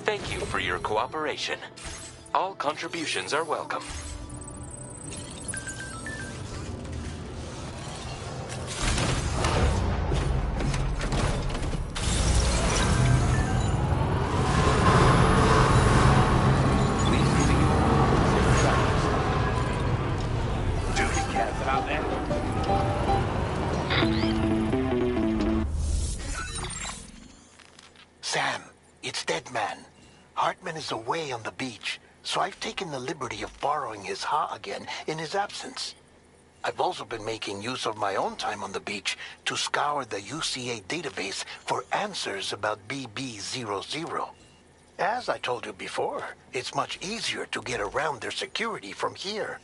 Thank you for your cooperation. All contributions are welcome. Sam, it's Deadman. Hartman is away on the beach, so I've taken the liberty of borrowing his Ha again in his absence. I've also been making use of my own time on the beach to scour the UCA database for answers about BB00. As I told you before, it's much easier to get around their security from here.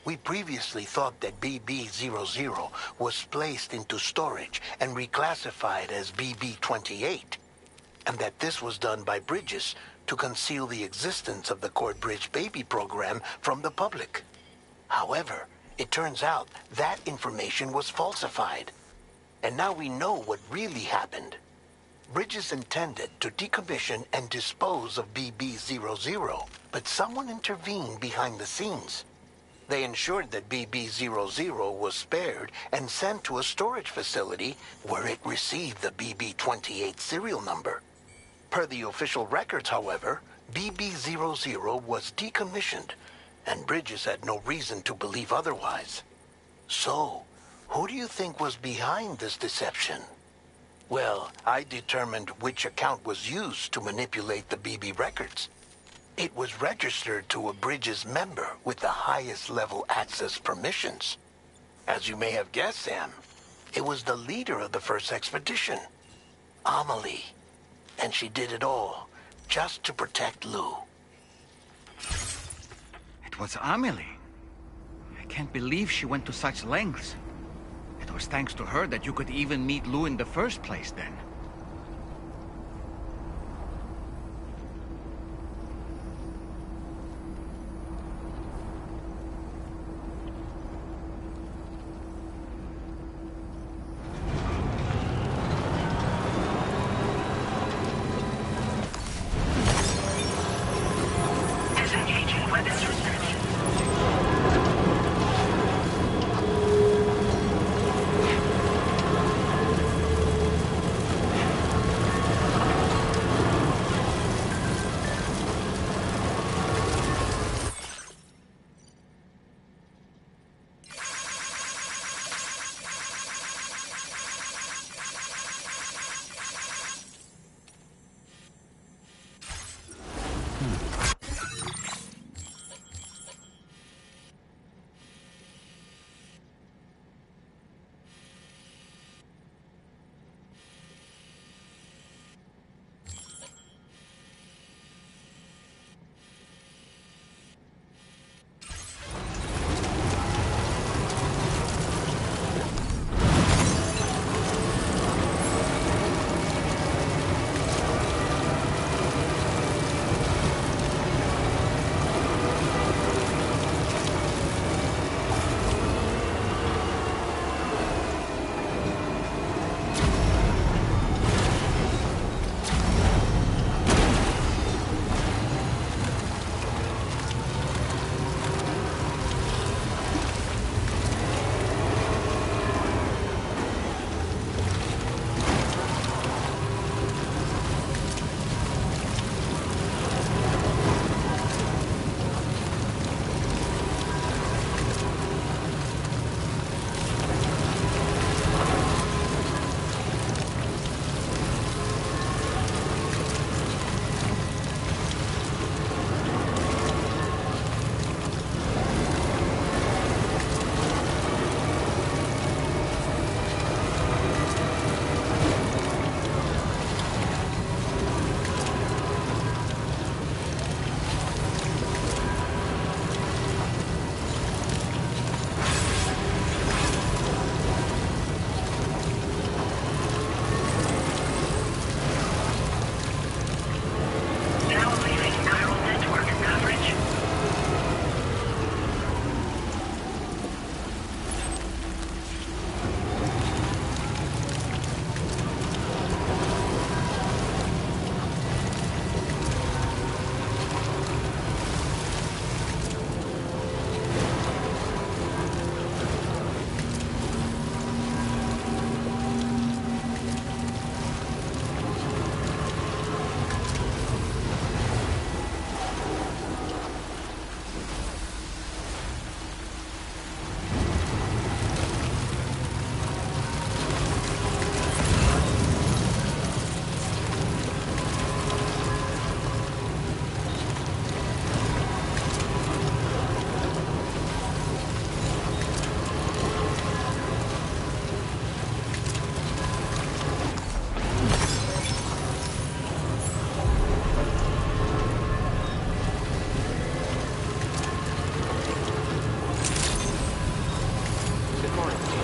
We previously thought that BB00 was placed into storage and reclassified as BB28, and that this was done by Bridges to conceal the existence of the Corbridge baby program from the public. However, it turns out that information was falsified, and now we know what really happened. Bridges intended to decommission and dispose of BB00, but someone intervened behind the scenes. They ensured that BB00 was spared and sent to a storage facility where it received the BB28 serial number. Per the official records, however, BB00 was decommissioned, and Bridges had no reason to believe otherwise. So, who do you think was behind this deception? Well, I determined which account was used to manipulate the BB records. It was registered to a Bridges member with the highest level access permissions. As you may have guessed, Sam, it was the leader of the first expedition, Amelie. And she did it all just to protect Lou. It was Amelie. I can't believe she went to such lengths. It was thanks to her that you could even meet Lou in the first place, then. quarantine.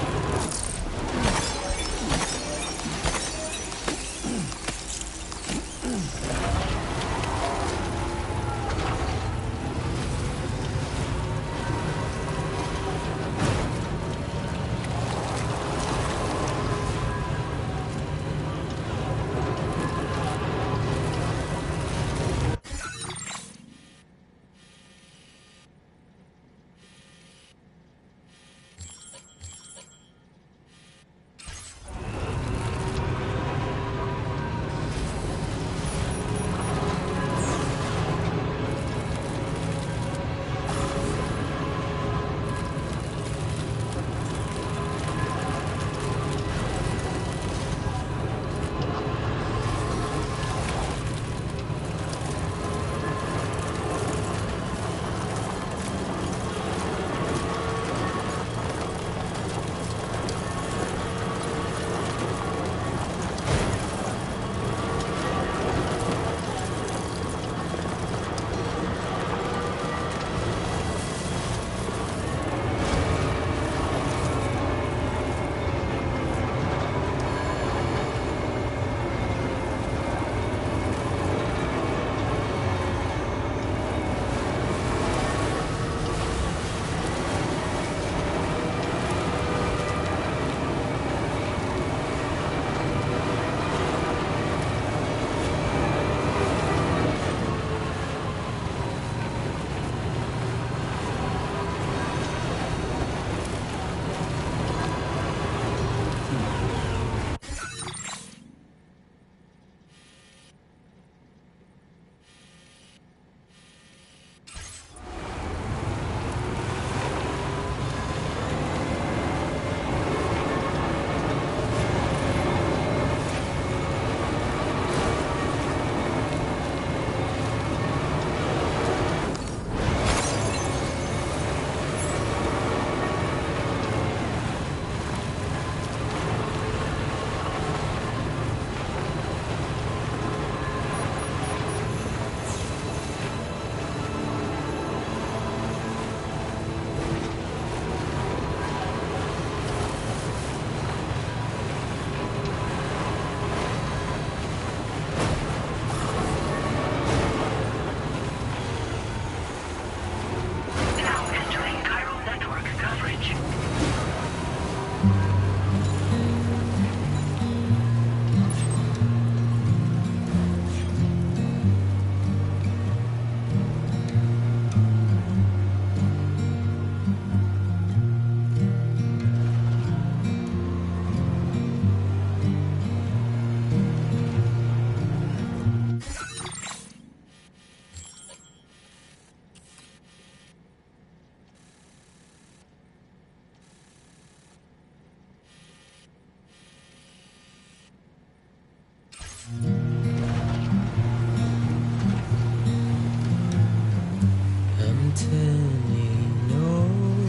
I'm turning over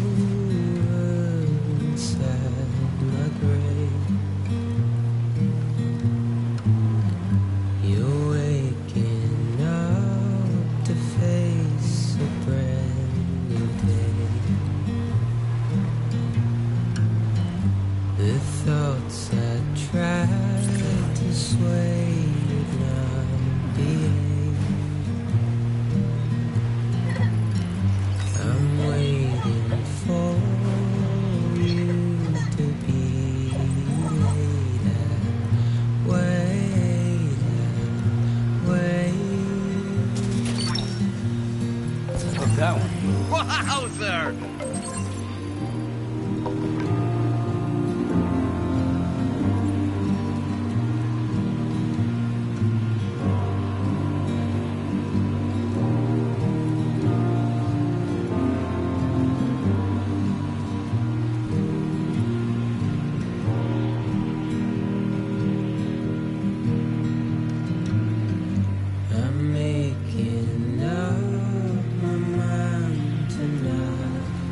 inside my grave. You're waking up to face a brand new day. The thoughts I tried to sway would not behave. I'm waiting for you to be later. Wait. Took that one. Wowzer! I'm making up my mind tonight.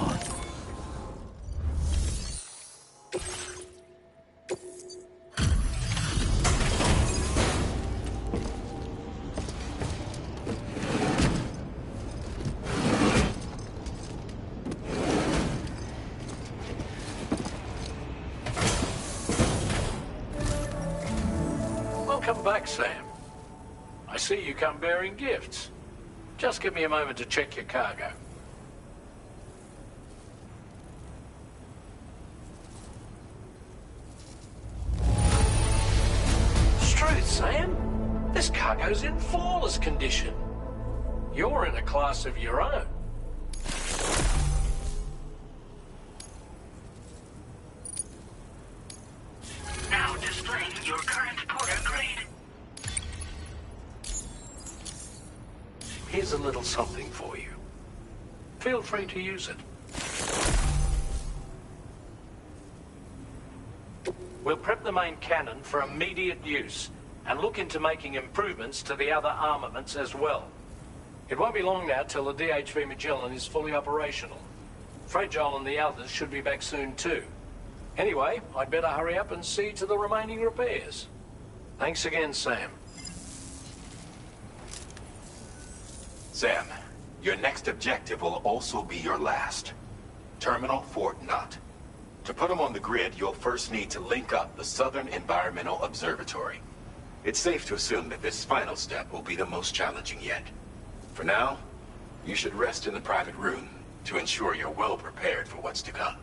on. Welcome back, Sam. I see you come bearing gifts. Just give me a moment to check your cargo. Struth, Sam. This cargo's in flawless condition. You're in a class of your own. Now displaying your current porter grade. Here's a little something for you. Feel free to use it. We'll prep the main cannon for immediate use and look into making improvements to the other armaments as well. It won't be long now till the DHV Magellan is fully operational. Fragile and the others should be back soon too. Anyway, I'd better hurry up and see to the remaining repairs. Thanks again, Sam. Sam, your next objective will also be your last. Terminal Fort Knott. To put them on the grid, you'll first need to link up the Southern Environmental Observatory. It's safe to assume that this final step will be the most challenging yet. For now, you should rest in the private room to ensure you're well prepared for what's to come.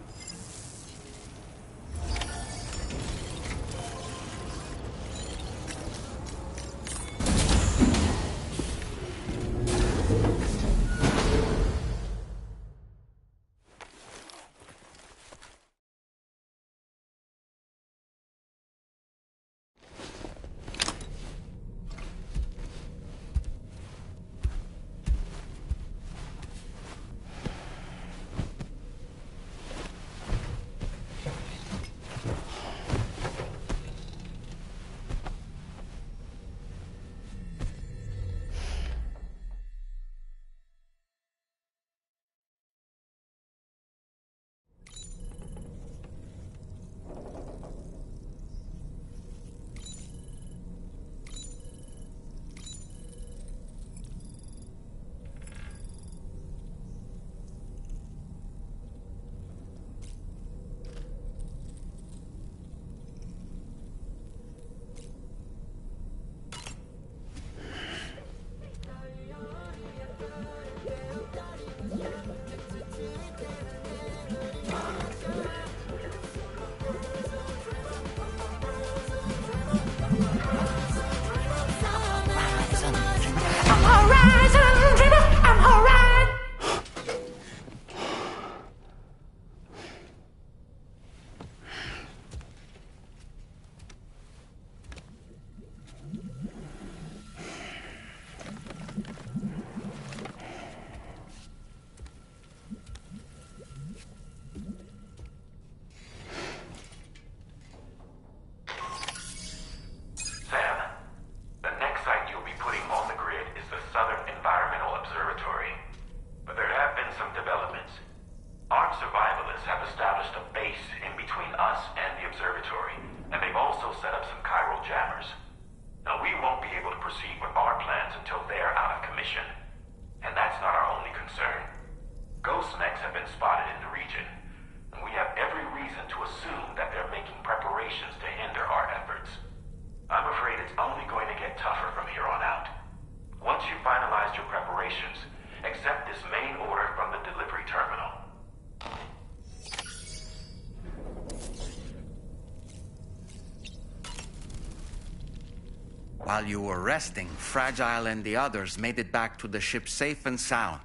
While you were resting, Fragile and the others made it back to the ship safe and sound.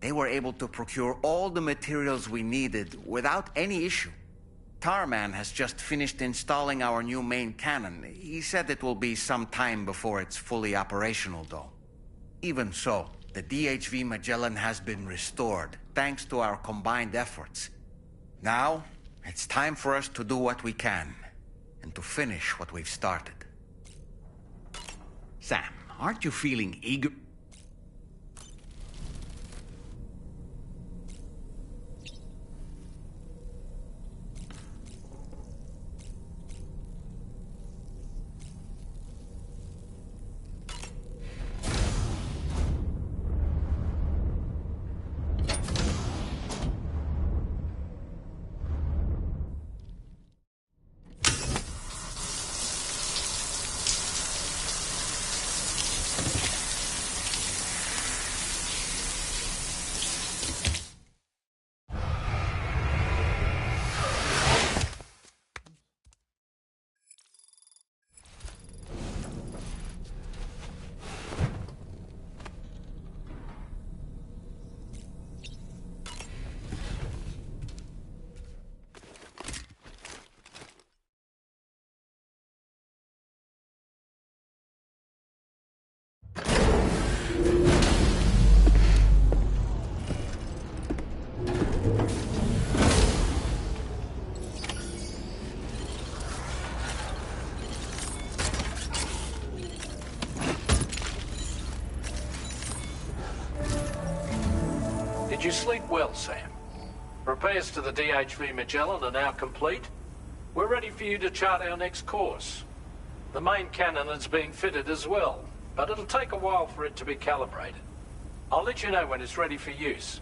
They were able to procure all the materials we needed without any issue. Tarman has just finished installing our new main cannon. He said it will be some time before it's fully operational, though. Even so, the DHV Magellan has been restored, thanks to our combined efforts. Now, it's time for us to do what we can, and to finish what we've started. Sam, aren't you feeling eager? sleep well, Sam. Repairs to the DHV Magellan are now complete. We're ready for you to chart our next course. The main cannon is being fitted as well, but it'll take a while for it to be calibrated. I'll let you know when it's ready for use.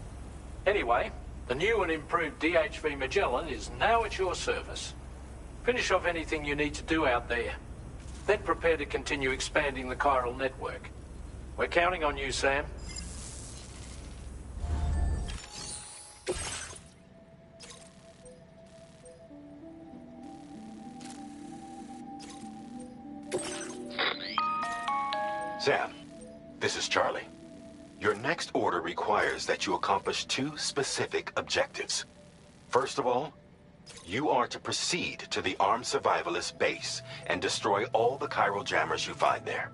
Anyway, the new and improved DHV Magellan is now at your service. Finish off anything you need to do out there. Then prepare to continue expanding the chiral network. We're counting on you, Sam. Sam, this is Charlie. Your next order requires that you accomplish two specific objectives. First of all, you are to proceed to the armed survivalist base and destroy all the chiral jammers you find there.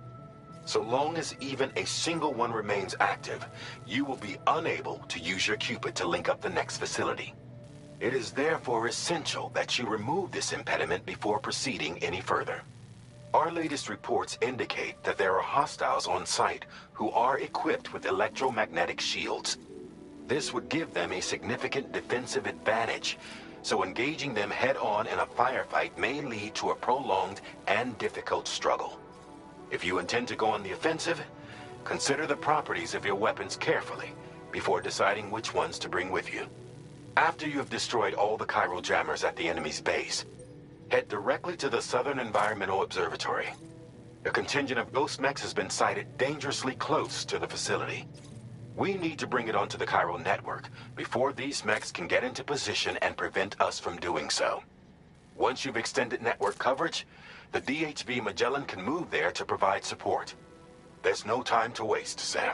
So long as even a single one remains active, you will be unable to use your Cupid to link up the next facility. It is therefore essential that you remove this impediment before proceeding any further. Our latest reports indicate that there are hostiles on site who are equipped with electromagnetic shields. This would give them a significant defensive advantage, so engaging them head-on in a firefight may lead to a prolonged and difficult struggle. If you intend to go on the offensive, consider the properties of your weapons carefully before deciding which ones to bring with you. After you have destroyed all the chiral jammers at the enemy's base, head directly to the Southern Environmental Observatory. A contingent of ghost mechs has been sighted dangerously close to the facility. We need to bring it onto the chiral network before these mechs can get into position and prevent us from doing so. Once you've extended network coverage, the DHV Magellan can move there to provide support. There's no time to waste, Sam.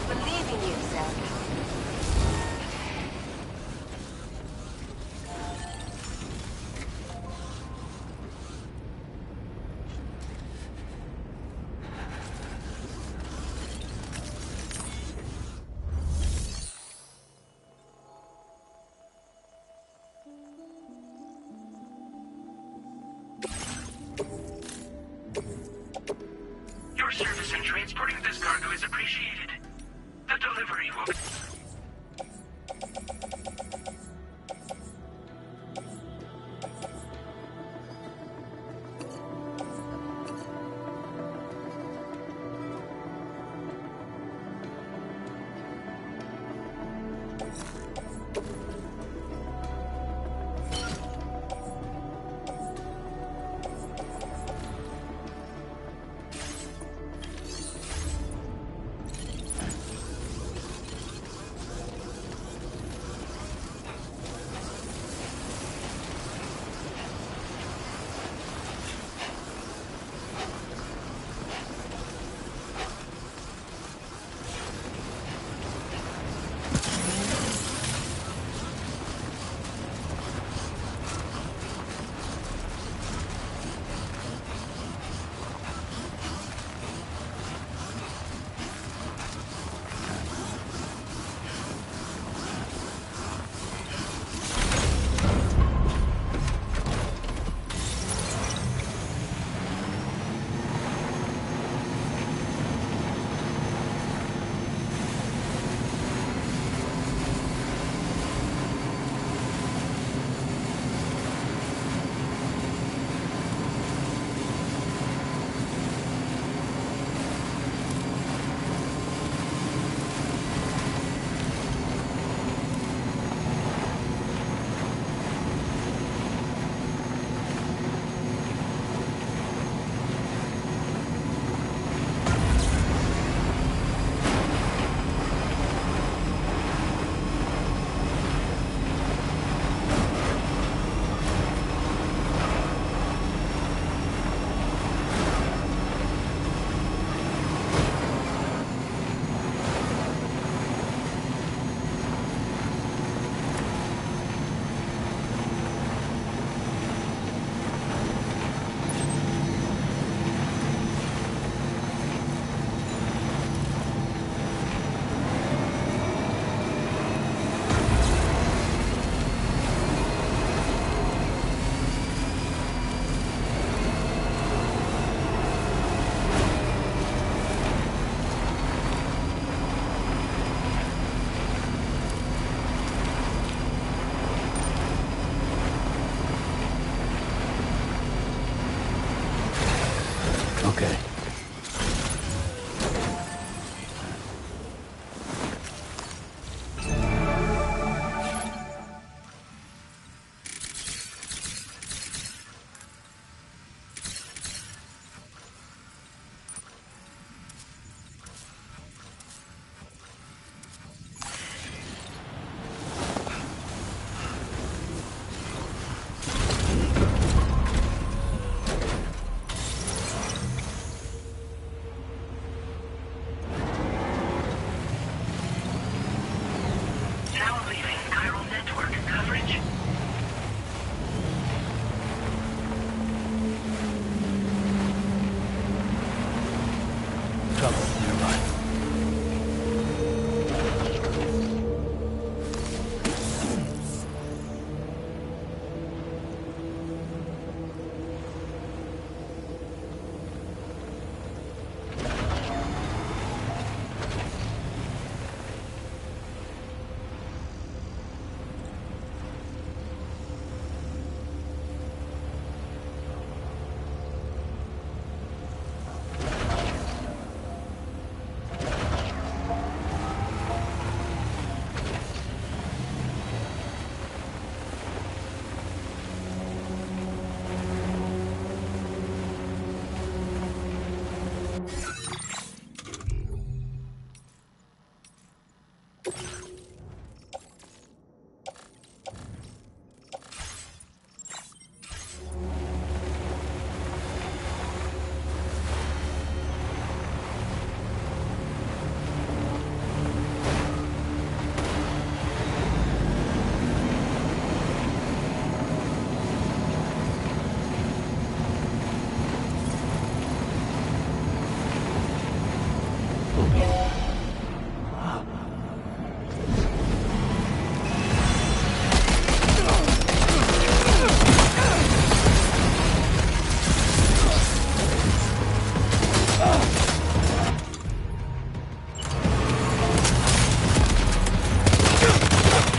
I believe in you, Sam. Your service in transporting this cargo is appreciated. The delivery will...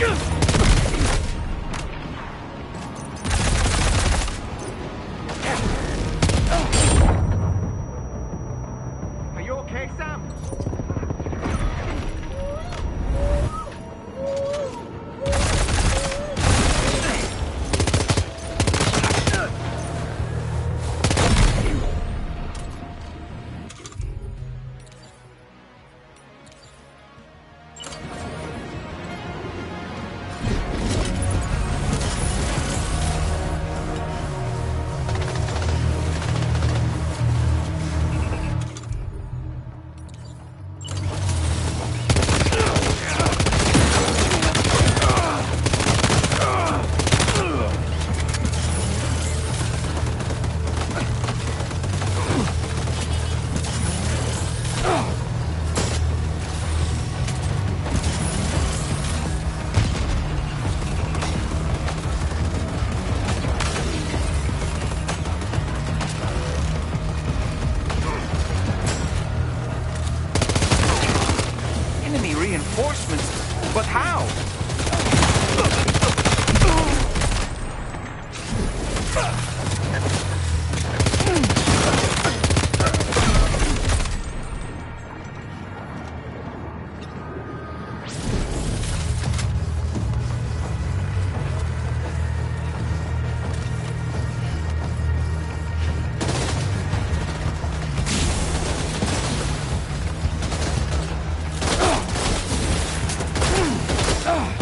Are you okay, Sam? Enemy reinforcements? But how? Ugh!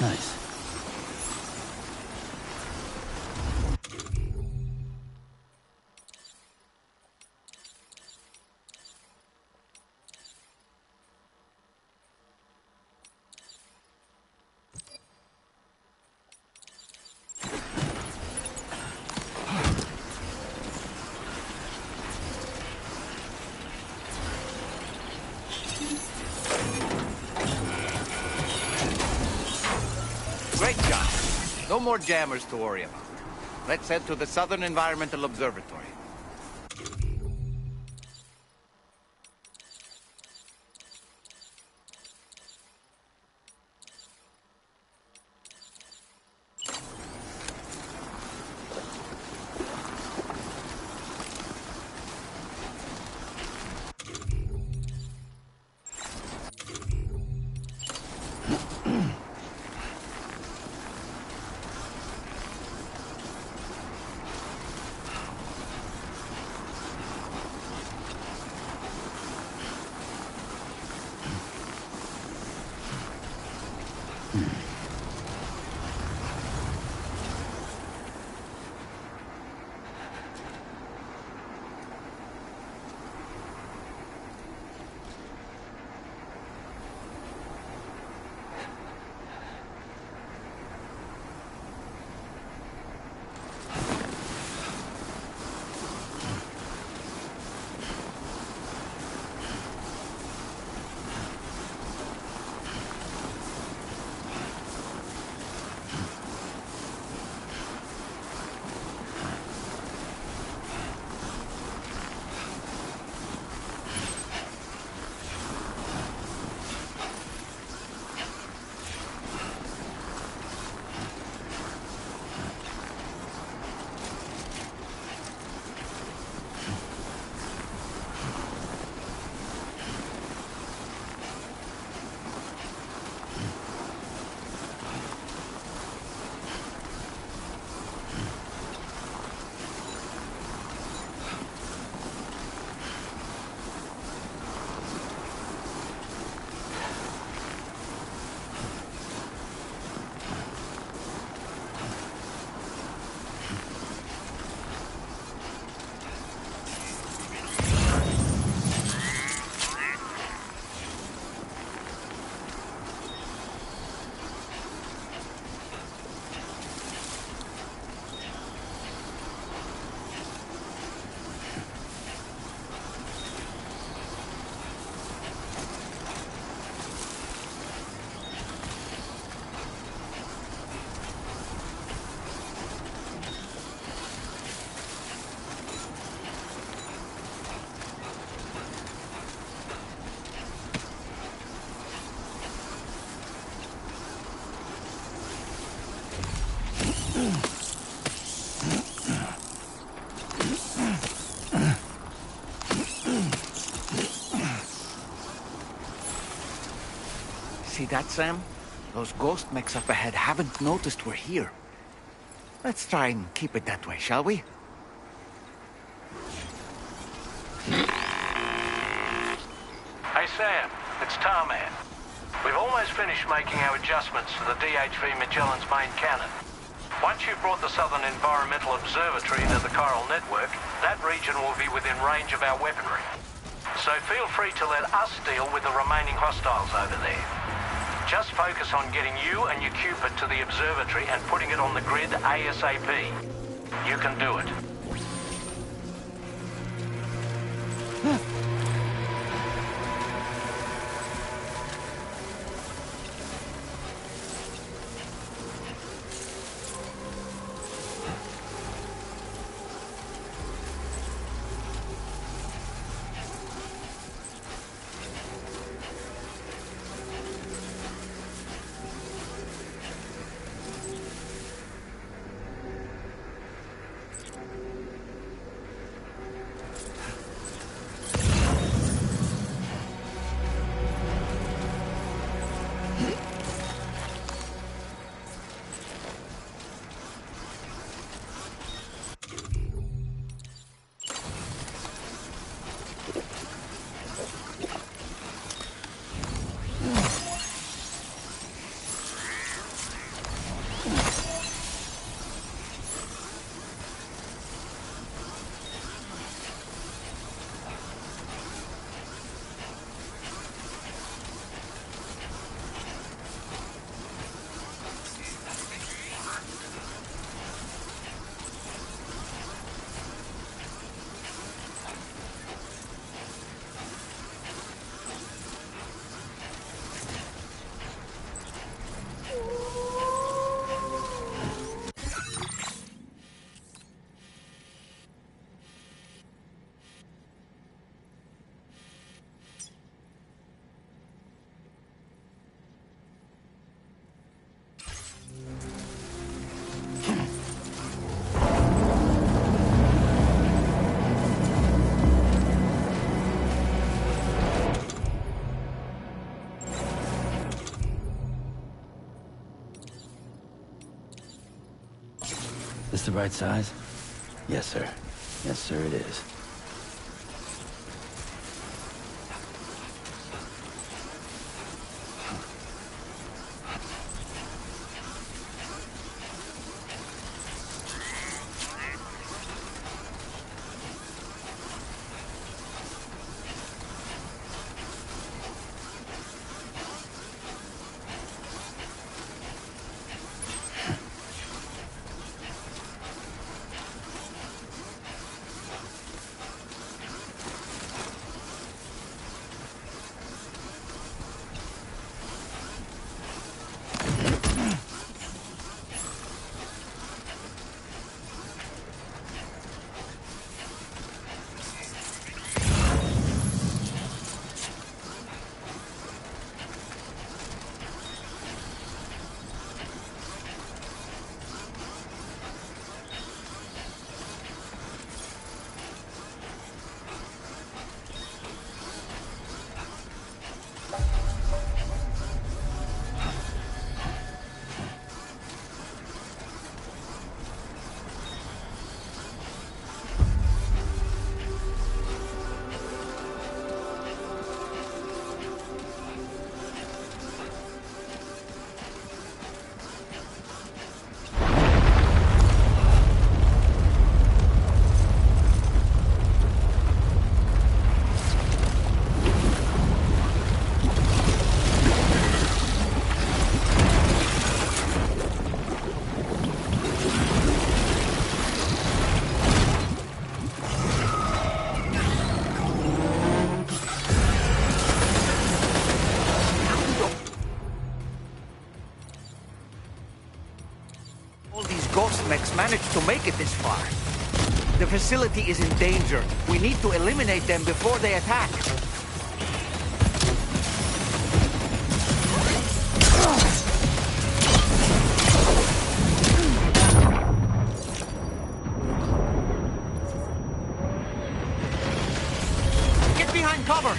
Nice. Great job. No more jammers to worry about. Let's head to the Southern Environmental Observatory. See that, Sam? Those ghost mechs up ahead haven't noticed we're here. Let's try and keep it that way, shall we? Hey Sam, it's Tarman. We've almost finished making our adjustments to the DHV Magellan's main cannon. Once you've brought the Southern Environmental Observatory into the Chiral network, that region will be within range of our weaponry. So feel free to let us deal with the remaining hostiles over there. Just focus on getting you and your Cupid to the observatory and putting it on the grid ASAP. You can do it. this the right size? Yes, sir. Yes, sir, it is. Ghost mechs managed to make it this far. The facility is in danger. We need to eliminate them before they attack. Get behind cover!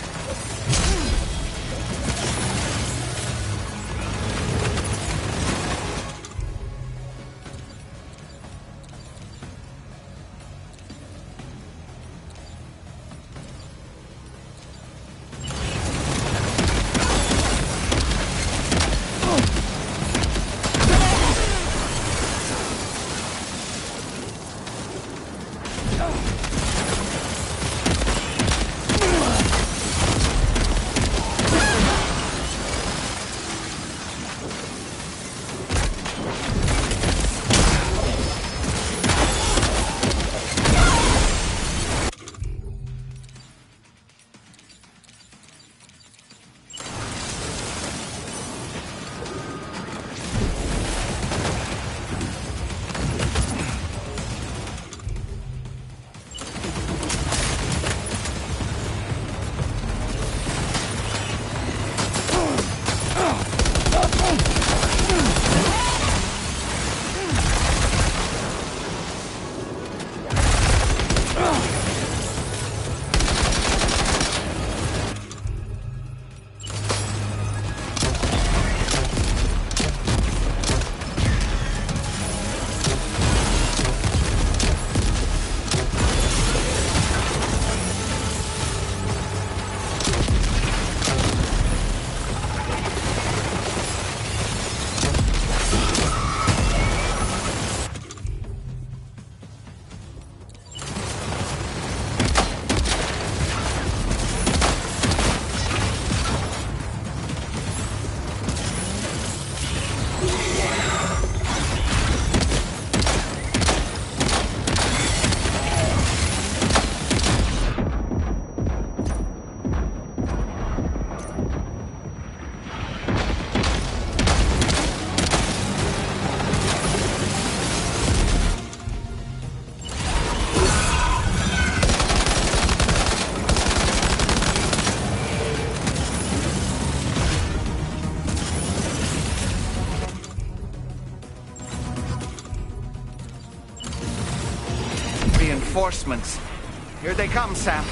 Reinforcements. Here they come, Sam.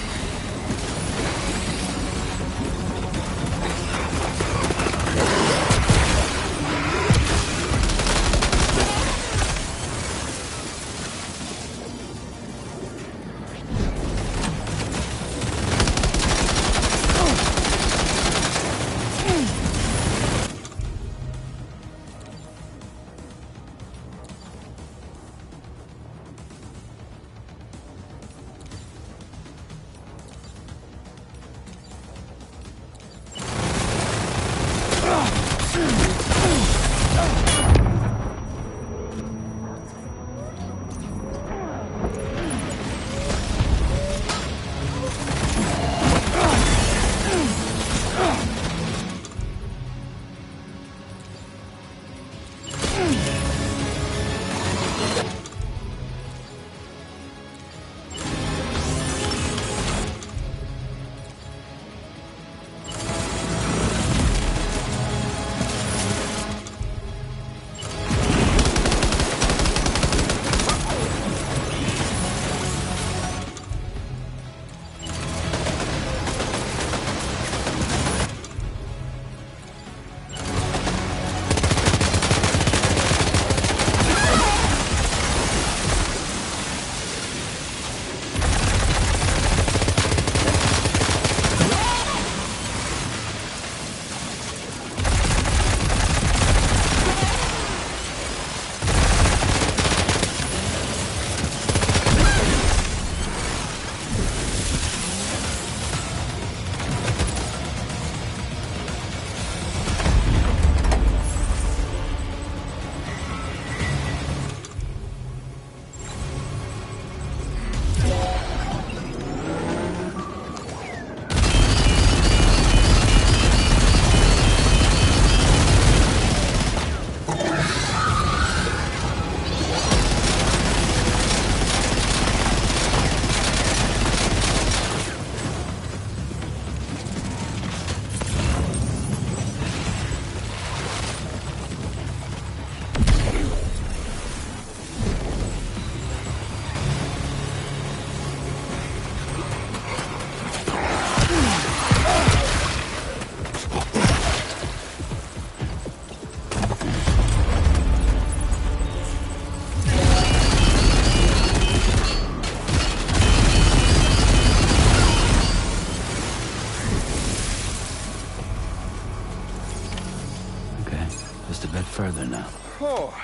bit further now. Oh,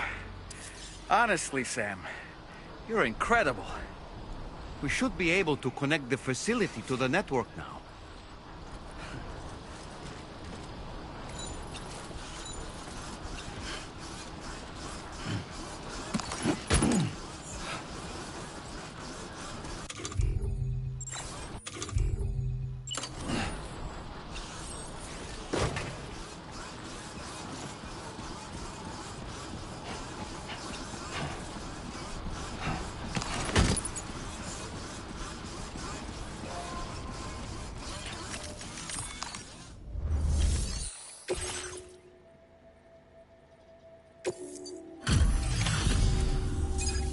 honestly, Sam, you're incredible. We should be able to connect the facility to the network now.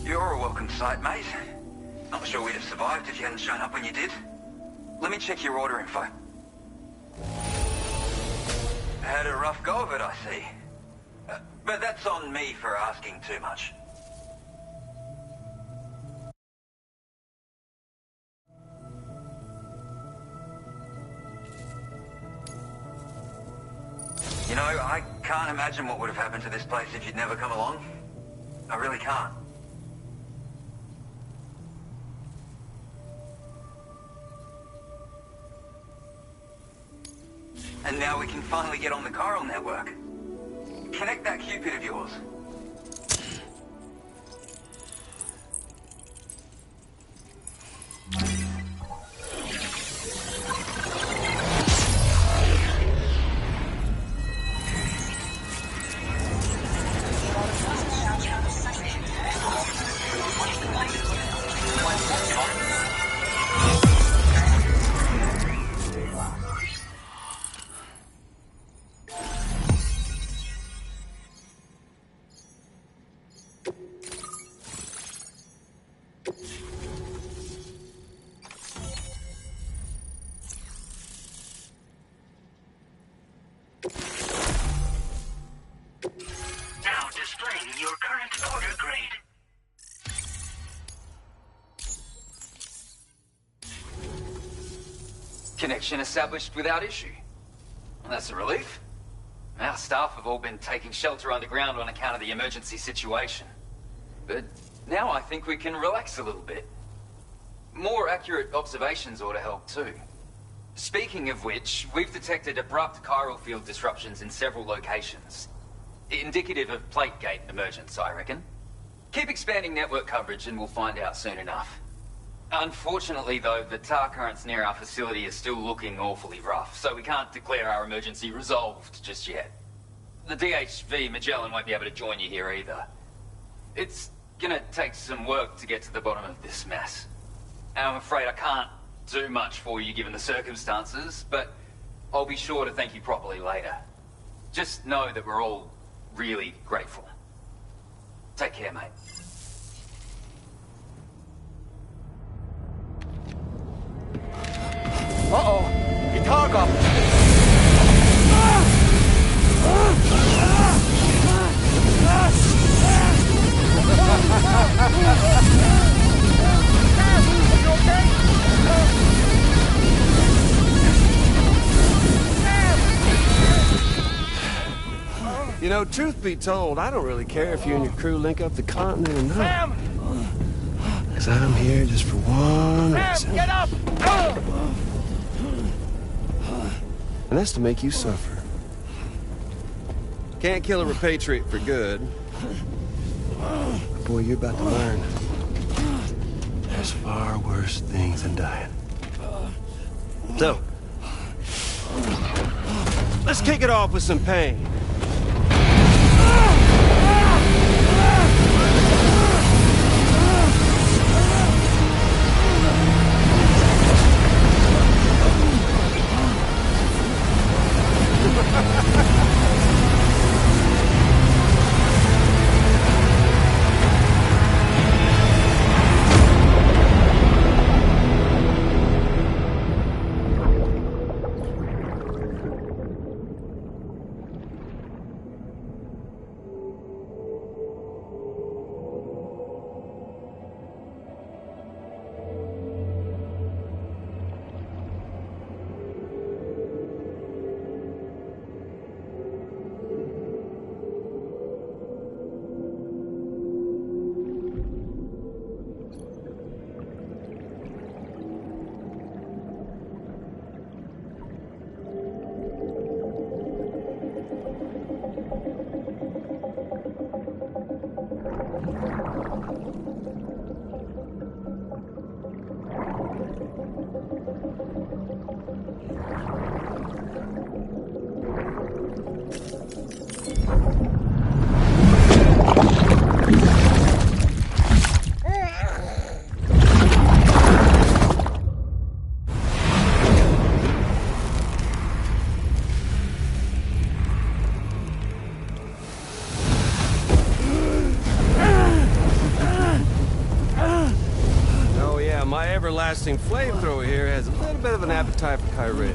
You're a welcome sight, mate. Not sure we'd have survived if you hadn't shown up when you did. Let me check your order info. Had a rough go of it, I see. But that's on me for asking too much. You know, I can't imagine what would have happened to this place if you'd never come along. I really can't. And now we can finally get on the chiral network. Connect that Cupid of yours. Now displaying your current order grade. Connection established without issue. Well, that's a relief. Our staff have all been taking shelter underground on account of the emergency situation. But now I think we can relax a little bit. More accurate observations ought to help too. Speaking of which, we've detected abrupt chiral field disruptions in several locations. Indicative of plate gate emergence, I reckon. Keep expanding network coverage and we'll find out soon enough. Unfortunately, though, the tar currents near our facility are still looking awfully rough, so we can't declare our emergency resolved just yet. The DHV Magellan won't be able to join you here either. It's gonna take some work to get to the bottom of this mess. And I'm afraid I can't do much for you given the circumstances, but I'll be sure to thank you properly later. Just know that we're all really grateful. Take care, mate. Uh-oh! Guitar got... You know, truth be told, I don't really care if you and your crew link up the continent or not. Sam! Because I'm here just for one reason. Sam, get up! And that's to make you suffer. Can't kill a repatriate for good. But boy, you're about to learn. There's far worse things than dying. So, let's kick it off with some pain. blasting flamethrower here has a little bit of an appetite for Kyrie.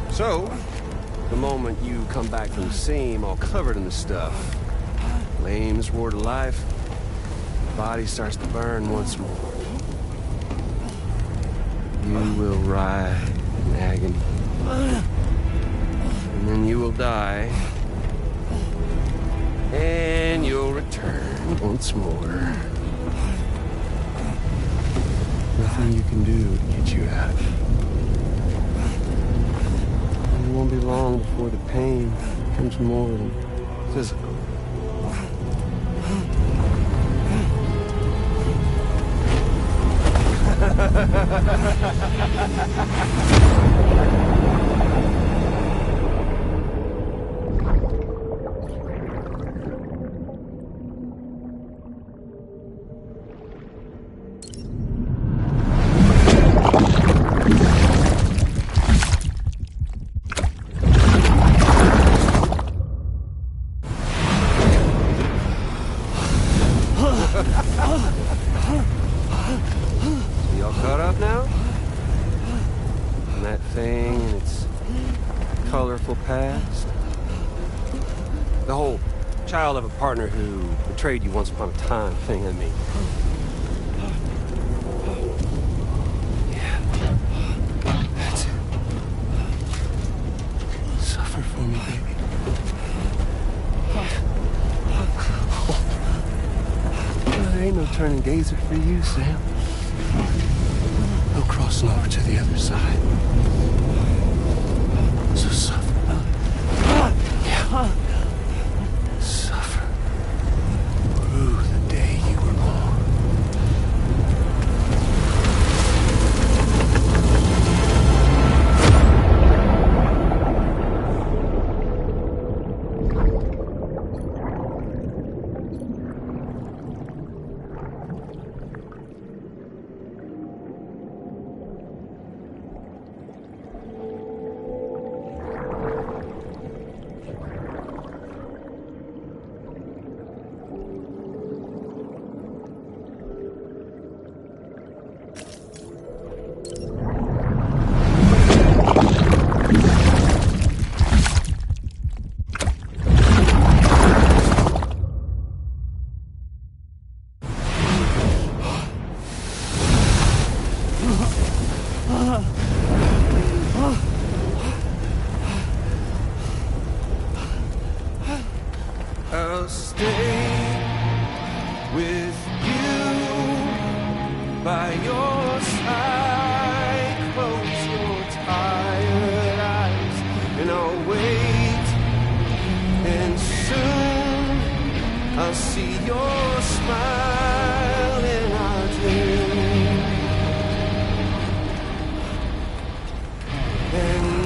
So, the moment you come back from the scene all covered in the stuff, flames roar to life, the body starts to burn once more. You will writhe in agony. And then you will die. And you'll return once more. Nothing you can do to get you out of it. And it won't be long before the pain becomes more than physical. Of a partner who betrayed you once upon a time thing, I mean. Yeah. That's it. Suffer for me, baby. Well, there ain't no turning gazer for you, Sam. No crossing over to the other side. So suffer. Yeah. I'll stay with you by your side. Close your tired eyes and I'll wait. And soon I'll see your smile in our dream. And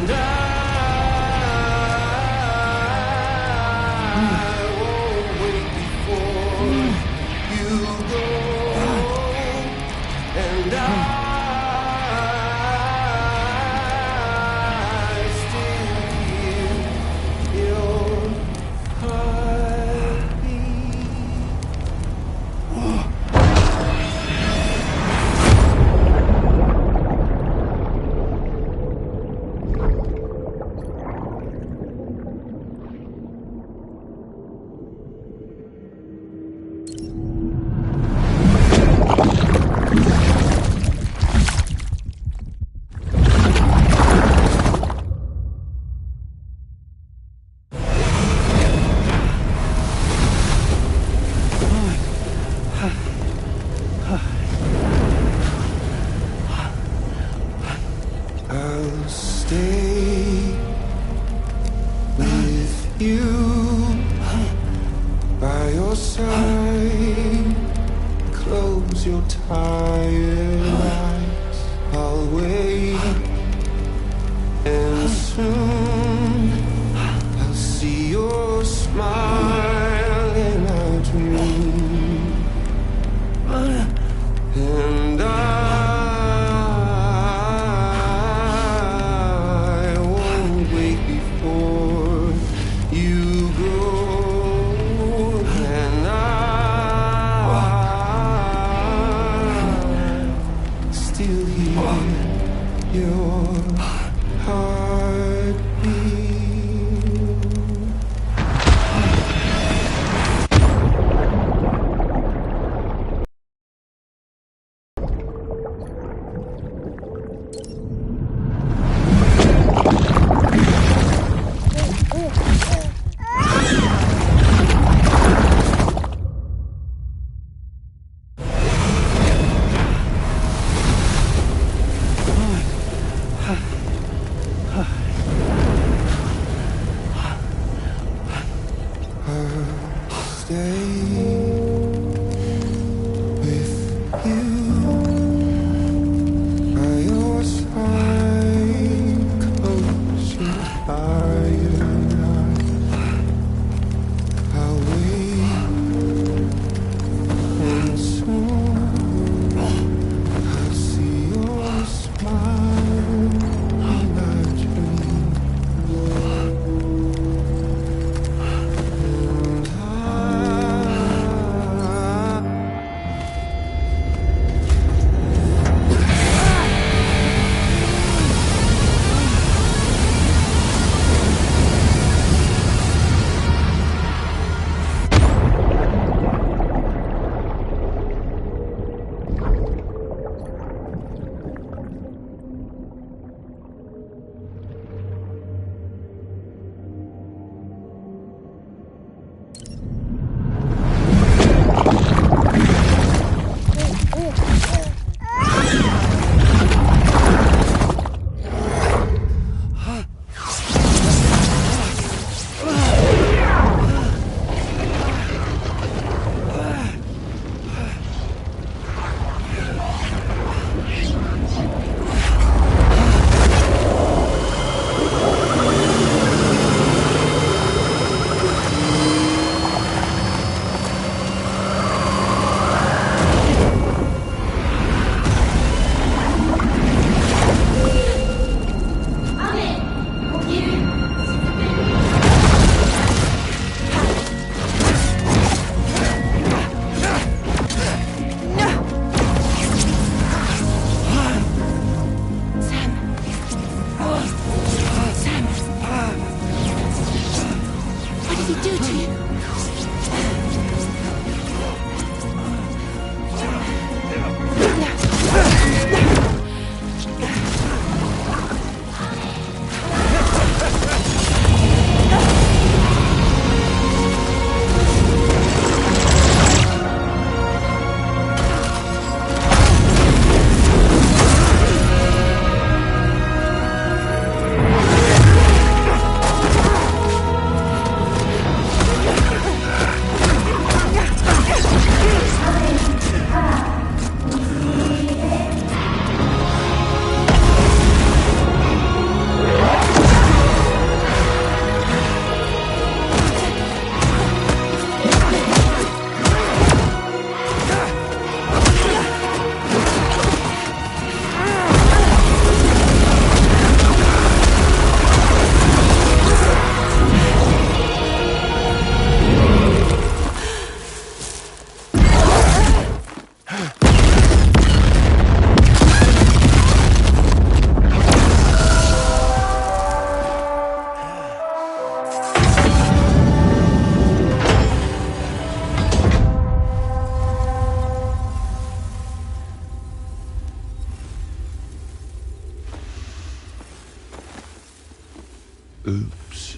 Oops.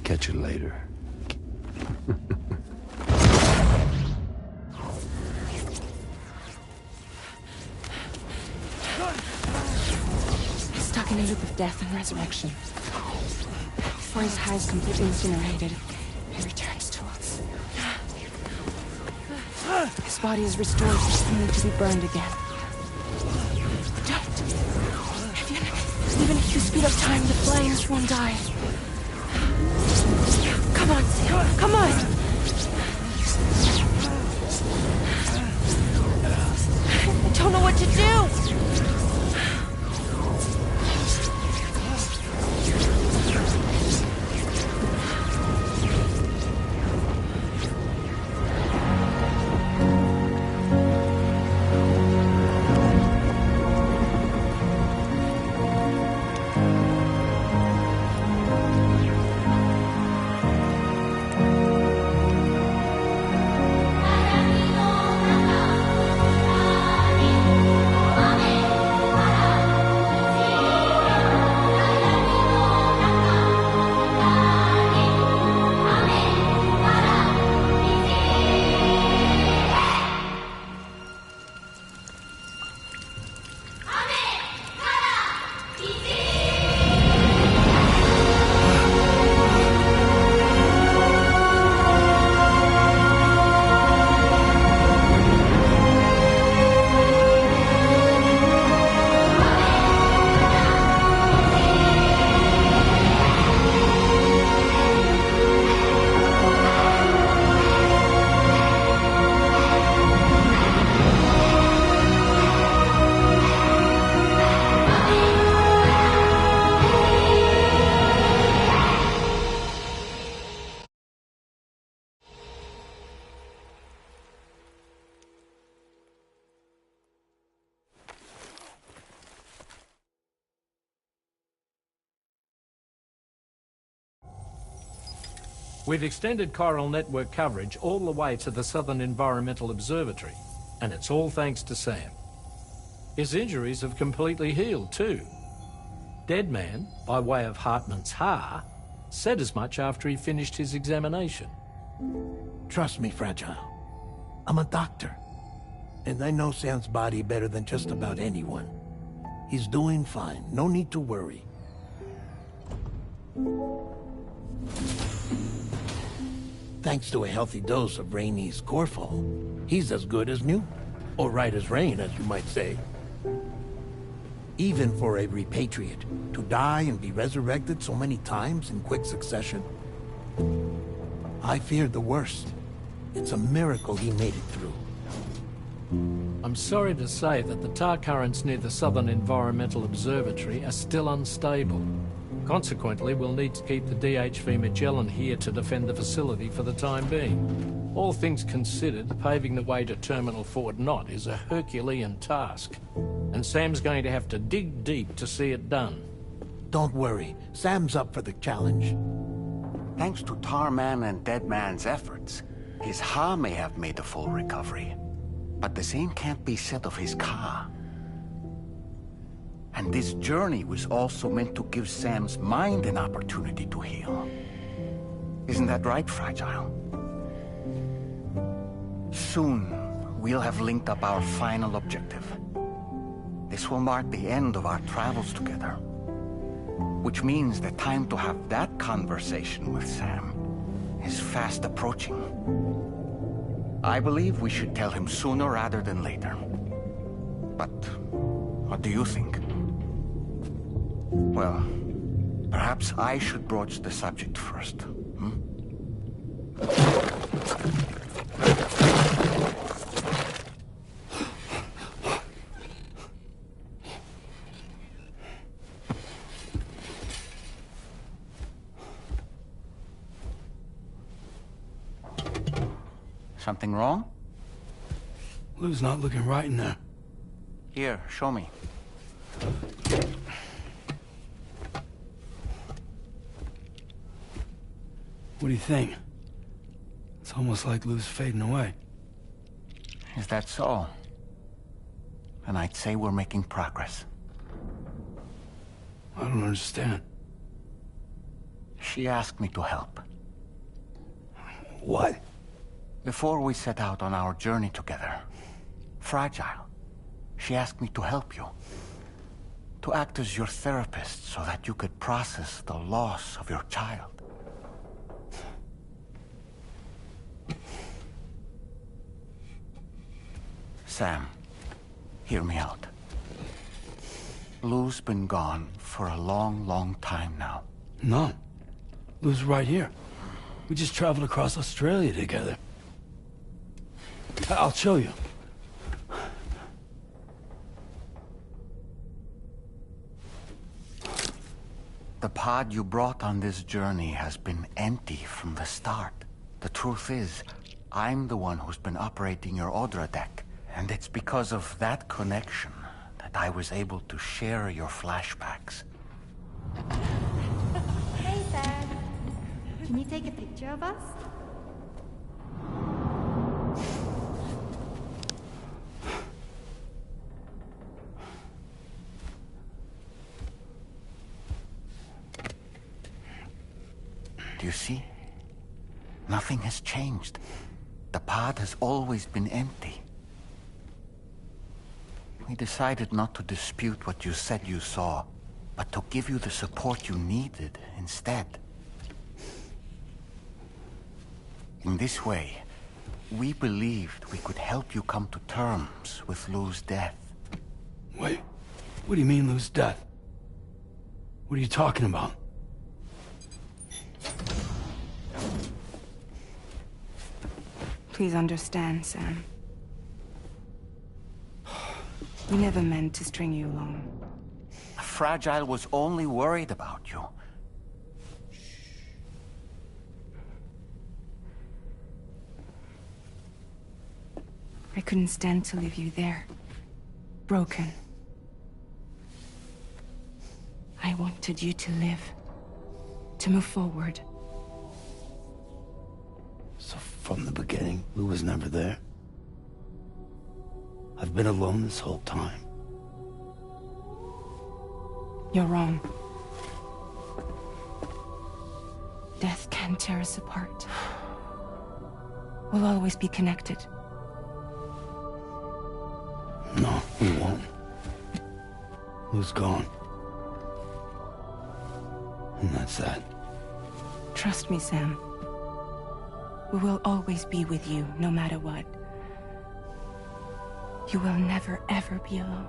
Catch you later. He's stuck in a loop of death and resurrection. Before his high is completely incinerated, he returns to us. His body is restored, only to be burned again. Don't! Even if you speed up time, the flames won't die. Come on, Sam, come on! I don't know what to do! We've extended Chiral network coverage all the way to the Southern Environmental Observatory, and it's all thanks to Sam. His injuries have completely healed too. Deadman, by way of Hartman's Ha, said as much after he finished his examination. Trust me, Fragile. I'm a doctor. And I know Sam's body better than just about anyone. He's doing fine. No need to worry. Thanks to a healthy dose of Rainey's Corfol, he's as good as new. Or right as rain, as you might say. Even for a repatriate, to die and be resurrected so many times in quick succession. I feared the worst. It's a miracle he made it through. I'm sorry to say that the tar currents near the Southern Environmental Observatory are still unstable. Consequently, we'll need to keep the DHV Magellan here to defend the facility for the time being. All things considered, paving the way to Terminal Fort Knott is a Herculean task. And Sam's going to have to dig deep to see it done. Don't worry. Sam's up for the challenge. Thanks to Tarman and Deadman's efforts, his Ha may have made a full recovery. But the same can't be said of his Ka. And this journey was also meant to give Sam's mind an opportunity to heal. Isn't that right, Fragile? Soon, we'll have linked up our final objective. This will mark the end of our travels together. Which means the time to have that conversation with Sam is fast approaching. I believe we should tell him sooner rather than later. But what do you think? Well, perhaps I should broach the subject first. Something wrong? Lou's not looking right in there. Here, show me. What do you think? It's almost like Lou's fading away. Is that so? And I'd say we're making progress. I don't understand. She asked me to help. What? Before we set out on our journey together, Fragile, she asked me to help you. To act as your therapist so that you could process the loss of your child. Sam, hear me out. Lou's been gone for a long, long time now. No. Lou's right here. We just traveled across Australia together. I'll show you. The pod you brought on this journey has been empty from the start. The truth is, I'm the one who's been operating your Odra deck. And it's because of that connection that I was able to share your flashbacks. Hey, Sam. Can you take a picture of us? Do you see? Nothing has changed. The pod has always been empty. We decided not to dispute what you said you saw, but to give you the support you needed instead. In this way, we believed we could help you come to terms with Lou's death. Wait, what do you mean Lou's death? What are you talking about? Please understand, Sam. We never meant to string you along. Fragile was only worried about you. I couldn't stand to leave you there. Broken. I wanted you to live. To move forward. From the beginning, Lou was never there. I've been alone this whole time. You're wrong. Death can tear us apart. We'll always be connected. No, we won't. Lou's gone. And that's that. Trust me, Sam. We will always be with you, no matter what. You will never, ever be alone.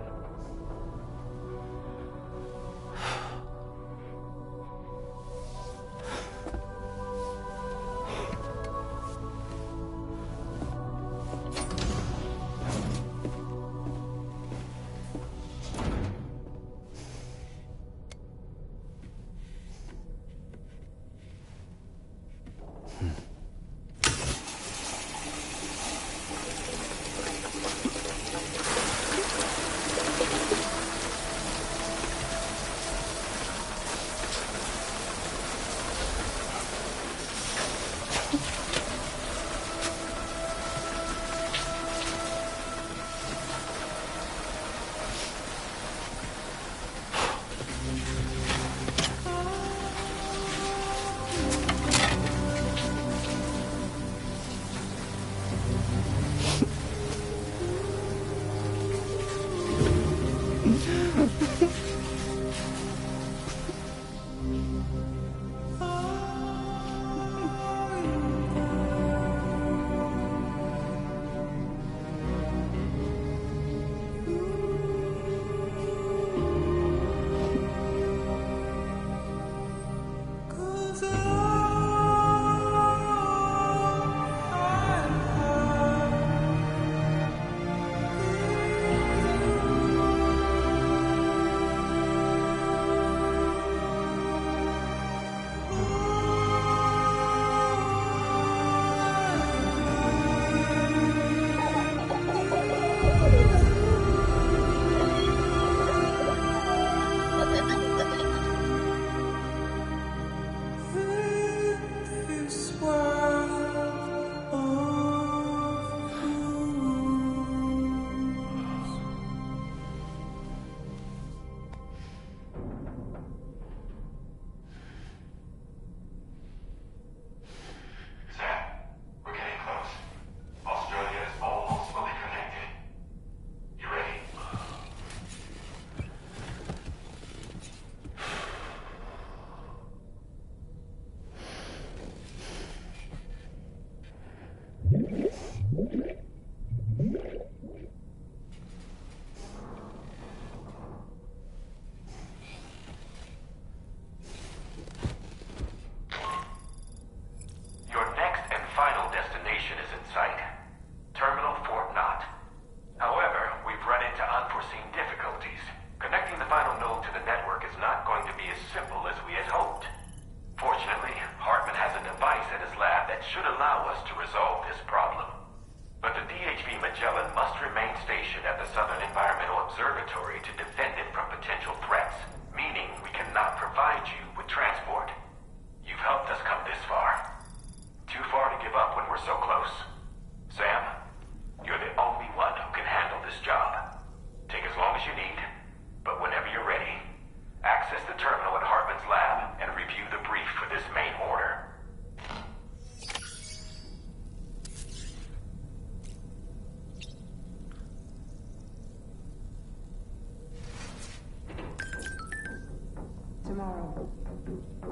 Tomorrow.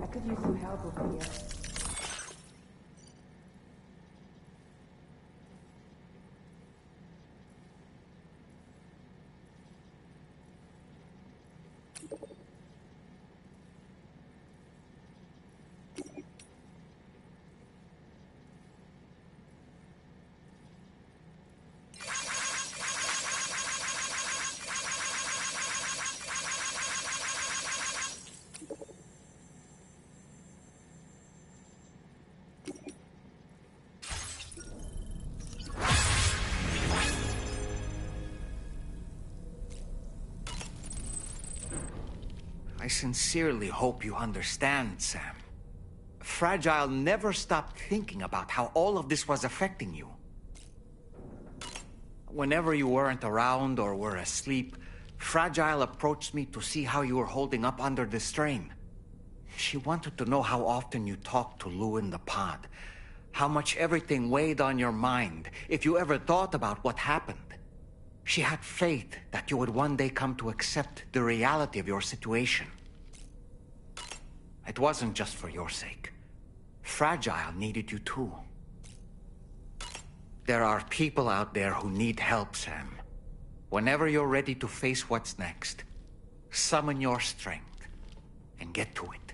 I could use some help over here. I sincerely hope you understand, Sam. Fragile never stopped thinking about how all of this was affecting you. Whenever you weren't around or were asleep, Fragile approached me to see how you were holding up under the strain. She wanted to know how often you talked to Lou in the pod, how much everything weighed on your mind, if you ever thought about what happened. She had faith that you would one day come to accept the reality of your situation. It wasn't just for your sake. Fragile needed you too. There are people out there who need help, Sam. Whenever you're ready to face what's next, summon your strength and get to it.